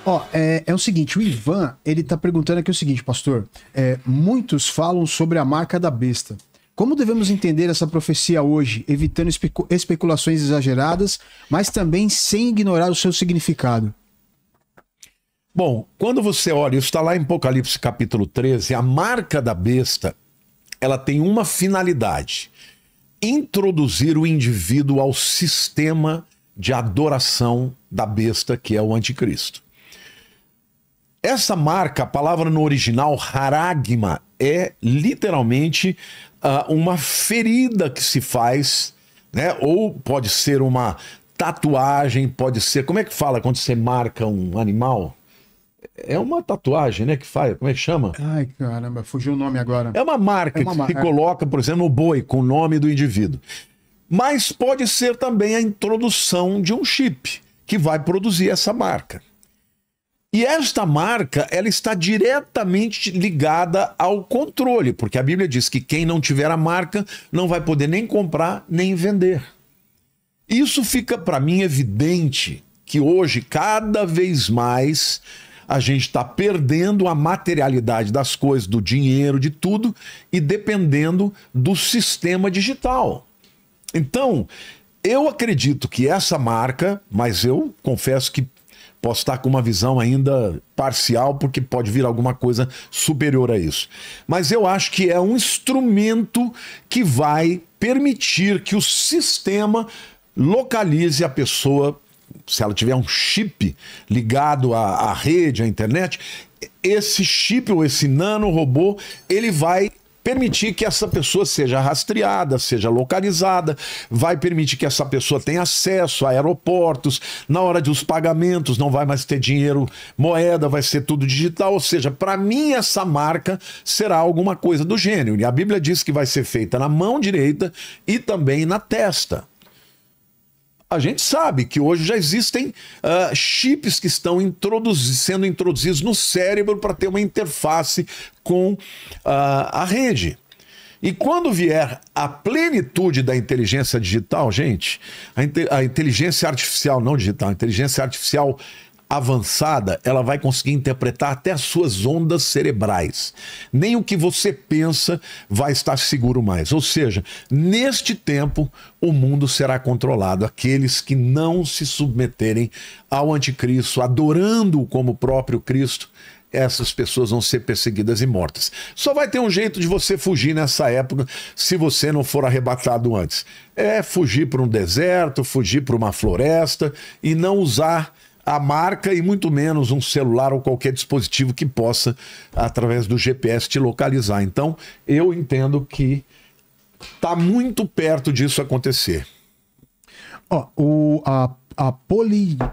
Ó, é o seguinte, o Ivan, ele tá perguntando aqui o seguinte, pastor. Muitos falam sobre a marca da besta. Como devemos entender essa profecia hoje, evitando especulações exageradas, mas também sem ignorar o seu significado? Bom, quando você olha, isso está lá em Apocalipse capítulo 13, a marca da besta, ela tem uma finalidade: introduzir o indivíduo ao sistema de adoração da besta, que é o anticristo. Essa marca, a palavra no original, haragma, é literalmente uma ferida que se faz, né? Ou pode ser uma tatuagem, pode ser... Como é que fala quando você marca um animal? É uma tatuagem, né, que faz, como é que chama? Ai, caramba, fugiu o nome agora. É uma marca que se coloca, por exemplo, no boi, com o nome do indivíduo. Mas pode ser também a introdução de um chip, que vai produzir essa marca. E esta marca, ela está diretamente ligada ao controle, porque a Bíblia diz que quem não tiver a marca não vai poder nem comprar, nem vender. Isso fica para mim evidente que hoje, cada vez mais, a gente está perdendo a materialidade das coisas, do dinheiro, de tudo, e dependendo do sistema digital. Então, eu acredito que essa marca, mas eu confesso que posso estar com uma visão ainda parcial, porque pode vir alguma coisa superior a isso. Mas eu acho que é um instrumento que vai permitir que o sistema localize a pessoa. Se ela tiver um chip ligado à rede, à internet, esse chip ou esse nanorobô, ele vai permitir que essa pessoa seja rastreada, seja localizada, vai permitir que essa pessoa tenha acesso a aeroportos, na hora dos pagamentos não vai mais ter dinheiro, moeda, vai ser tudo digital. Ou seja, para mim essa marca será alguma coisa do gênero. E a Bíblia diz que vai ser feita na mão direita e também na testa. A gente sabe que hoje já existem chips que estão sendo introduzidos no cérebro para ter uma interface com a rede. E quando vier a plenitude da inteligência digital, gente, a inteligência artificial, não digital, a inteligência artificial avançada, ela vai conseguir interpretar até as suas ondas cerebrais. Nem o que você pensa vai estar seguro mais. Ou seja, neste tempo, o mundo será controlado. Aqueles que não se submeterem ao anticristo, adorando-o como próprio Cristo, essas pessoas vão ser perseguidas e mortas. Só vai ter um jeito de você fugir nessa época, se você não for arrebatado antes. É fugir para um deserto, fugir para uma floresta e não usar a marca e muito menos um celular ou qualquer dispositivo que possa, através do GPS, te localizar. Então, eu entendo que está muito perto disso acontecer. Ó, a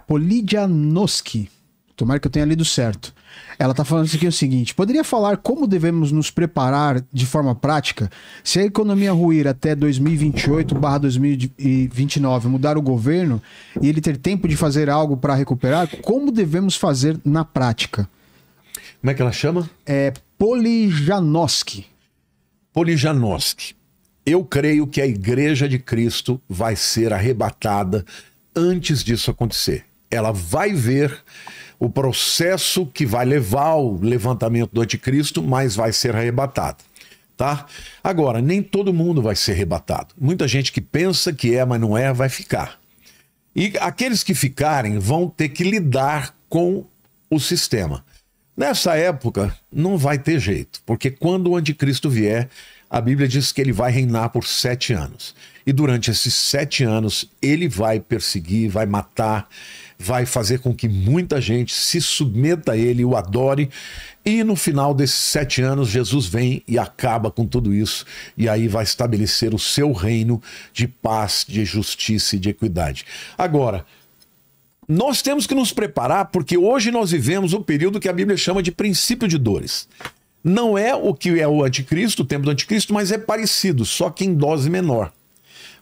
Polidianoski, tomara que eu tenha lido certo. Ela está falando isso aqui o seguinte: poderia falar como devemos nos preparar de forma prática se a economia ruir até 2028/2029, mudar o governo e ele ter tempo de fazer algo para recuperar? Como devemos fazer na prática? Como é que ela chama? É Polidianoski. Polidianoski. Eu creio que a Igreja de Cristo vai ser arrebatada antes disso acontecer. Ela vai ver o processo que vai levar ao levantamento do anticristo, mas vai ser arrebatado, tá? Agora, nem todo mundo vai ser arrebatado. Muita gente que pensa que é, mas não é, vai ficar. E aqueles que ficarem vão ter que lidar com o sistema. Nessa época, não vai ter jeito, porque quando o anticristo vier, a Bíblia diz que ele vai reinar por 7 anos. E durante esses 7 anos, ele vai perseguir, vai matar, vai fazer com que muita gente se submeta a ele, o adore. E no final desses 7 anos, Jesus vem e acaba com tudo isso. E aí vai estabelecer o seu reino de paz, de justiça e de equidade. Agora, nós temos que nos preparar, porque hoje nós vivemos o período que a Bíblia chama de princípio de dores. Não é o que é o anticristo, o tempo do anticristo, mas é parecido, só que em dose menor.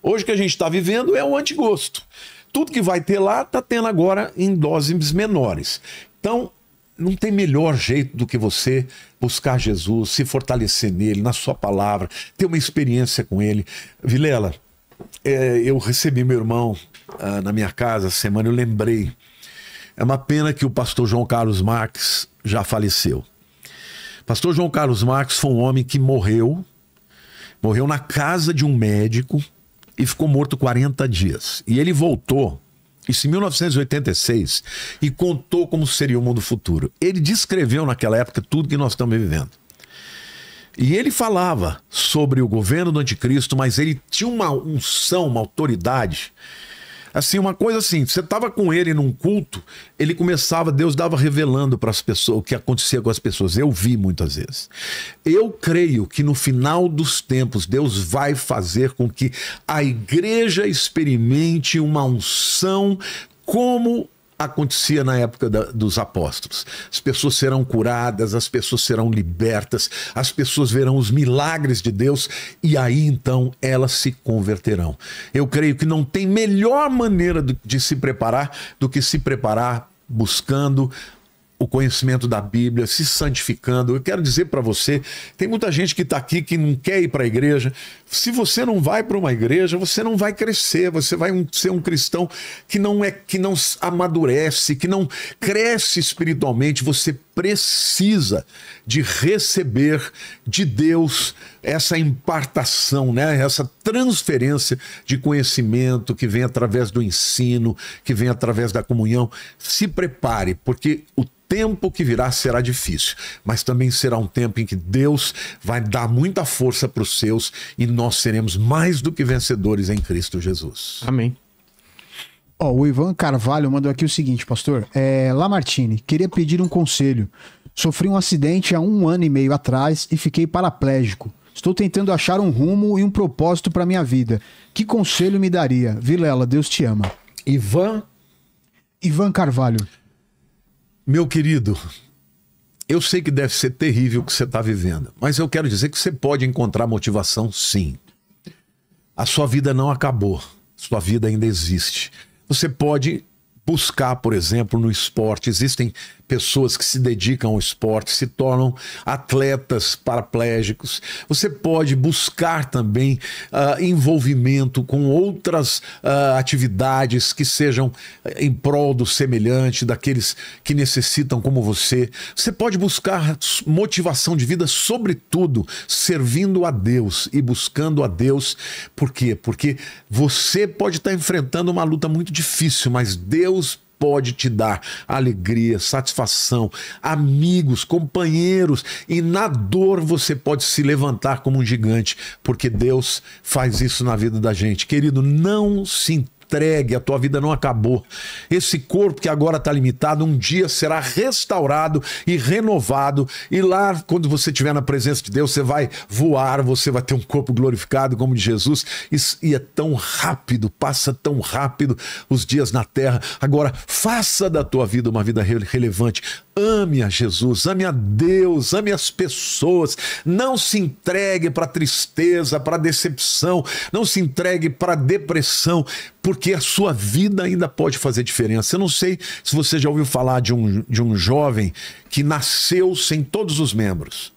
Hoje o que a gente está vivendo é o antigosto. Tudo que vai ter lá está tendo agora em doses menores. Então, não tem melhor jeito do que você buscar Jesus, se fortalecer nele, na sua palavra, ter uma experiência com ele. Vilela, eu recebi meu irmão na minha casa essa semana, eu lembrei É uma pena que o pastor João Carlos Marques já faleceu. Pastor João Carlos Marques foi um homem que morreu na casa de um médico e ficou morto 40 dias. E ele voltou, isso em 1986, e contou como seria o mundo futuro. Ele descreveu naquela época tudo que nós estamos vivendo. E ele falava sobre o governo do anticristo, mas ele tinha uma unção, uma autoridade. Assim, uma coisa assim, você estava com ele num culto, ele começava, Deus dava revelando para as pessoas o que acontecia com as pessoas. Eu vi muitas vezes. Eu creio que no final dos tempos, Deus vai fazer com que a igreja experimente uma unção como acontecia na época dos apóstolos. As pessoas serão curadas, as pessoas serão libertas, as pessoas verão os milagres de Deus e aí então elas se converterão. Eu creio que não tem melhor maneira de se preparar do que se preparar buscando o conhecimento da Bíblia, se santificando. Eu quero dizer para você, tem muita gente que está aqui que não quer ir para a igreja. Se você não vai para uma igreja, você não vai crescer, você vai ser um cristão que não amadurece, que não cresce espiritualmente. Você precisa de receber de Deus essa impartação, né? Essa transferência de conhecimento que vem através do ensino, que vem através da comunhão. Se prepare, porque o tempo que virá será difícil, mas também será um tempo em que Deus vai dar muita força para os seus e nós seremos mais do que vencedores em Cristo Jesus. Amém. O Ivan Carvalho mandou aqui o seguinte, pastor. Lamartine, queria pedir um conselho. Sofri um acidente há 1 ano e meio atrás e fiquei paraplégico. Estou tentando achar um rumo e um propósito para minha vida. Que conselho me daria? Vilela, Deus te ama. Ivan Carvalho. Meu querido, eu sei que deve ser terrível o que você está vivendo, mas eu quero dizer que você pode encontrar motivação, sim. A sua vida não acabou, sua vida ainda existe. Você pode buscar, por exemplo, no esporte. Existem pessoas que se dedicam ao esporte, se tornam atletas paraplégicos. Você pode buscar também envolvimento com outras atividades que sejam em prol do semelhante, daqueles que necessitam como você. Você pode buscar motivação de vida, sobretudo servindo a Deus e buscando a Deus. Por quê? Porque você pode estar enfrentando uma luta muito difícil, mas Deus pode te dar alegria, satisfação, amigos, companheiros, e na dor você pode se levantar como um gigante, porque Deus faz isso na vida da gente. Querido, não se entregue, a tua vida não acabou. Esse corpo que agora está limitado, um dia será restaurado e renovado, e lá, quando você estiver na presença de Deus, você vai voar, você vai ter um corpo glorificado como o de Jesus, e é tão rápido, passa tão rápido os dias na terra. Agora, faça da tua vida uma vida relevante. Ame a Jesus, ame a Deus, ame as pessoas. Não se entregue para tristeza, para decepção, não se entregue para depressão, porque a sua vida ainda pode fazer diferença. Eu não sei se você já ouviu falar de um jovem que nasceu sem todos os membros.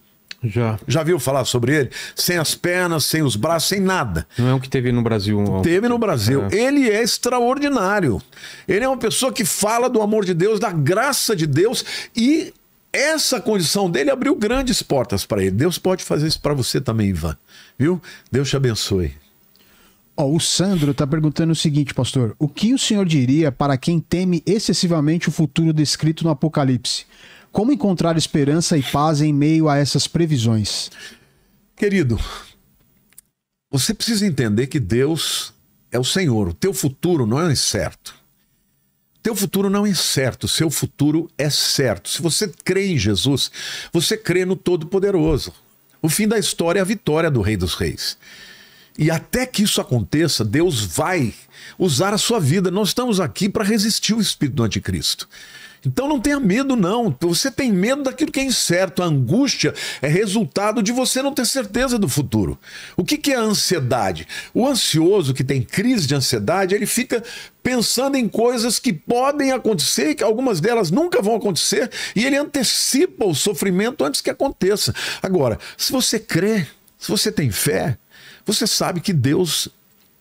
Já viu falar sobre ele? Sem as pernas, sem os braços, sem nada. Não é o que teve no Brasil? Teve no Brasil. Ele é extraordinário. Ele é uma pessoa que fala do amor de Deus, da graça de Deus, e essa condição dele abriu grandes portas para ele. Deus pode fazer isso para você também, Ivan. Viu? Deus te abençoe. O Sandro está perguntando o seguinte, pastor. O que o senhor diria para quem teme excessivamente o futuro descrito no Apocalipse? Como encontrar esperança e paz em meio a essas previsões? Querido, você precisa entender que Deus é o Senhor. O teu futuro não é incerto. O teu futuro não é incerto, o seu futuro é certo. Se você crê em Jesus, você crê no Todo-Poderoso. O fim da história é a vitória do Rei dos Reis. E até que isso aconteça, Deus vai usar a sua vida. Nós estamos aqui para resistir ao espírito do anticristo. Então não tenha medo, não. Você tem medo daquilo que é incerto. A angústia é resultado de você não ter certeza do futuro. O que é a ansiedade? O ansioso que tem crise de ansiedade, ele fica pensando em coisas que podem acontecer e que algumas delas nunca vão acontecer, e ele antecipa o sofrimento antes que aconteça. Agora, se você crê, se você tem fé, você sabe que Deus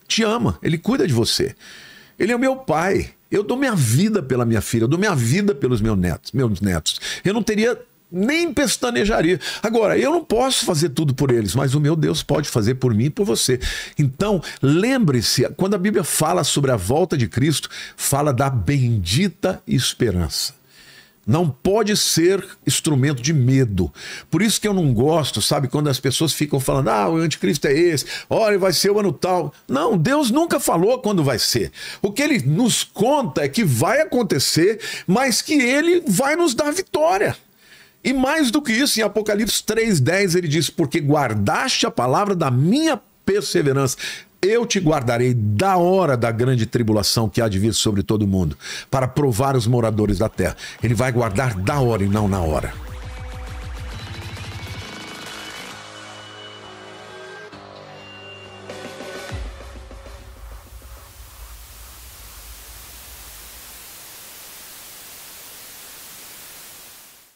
te ama, Ele cuida de você. Ele é o meu pai. Eu dou minha vida pela minha filha, eu dou minha vida pelos meus netos. Eu não teria nem pestanejaria. Agora, eu não posso fazer tudo por eles, mas o meu Deus pode fazer por mim e por você. Então, lembre-se, quando a Bíblia fala sobre a volta de Cristo, fala da bendita esperança. Não pode ser instrumento de medo. Por isso que eu não gosto, sabe, quando as pessoas ficam falando, o anticristo é esse, olha, vai ser o ano tal. Não, Deus nunca falou quando vai ser. O que ele nos conta é que vai acontecer, mas que ele vai nos dar vitória. E mais do que isso, em Apocalipse 3:10 ele diz, porque guardaste a palavra da minha perseverança, eu te guardarei da hora da grande tribulação que há de vir sobre todo mundo, para provar os moradores da terra. Ele vai guardar da hora e não na hora.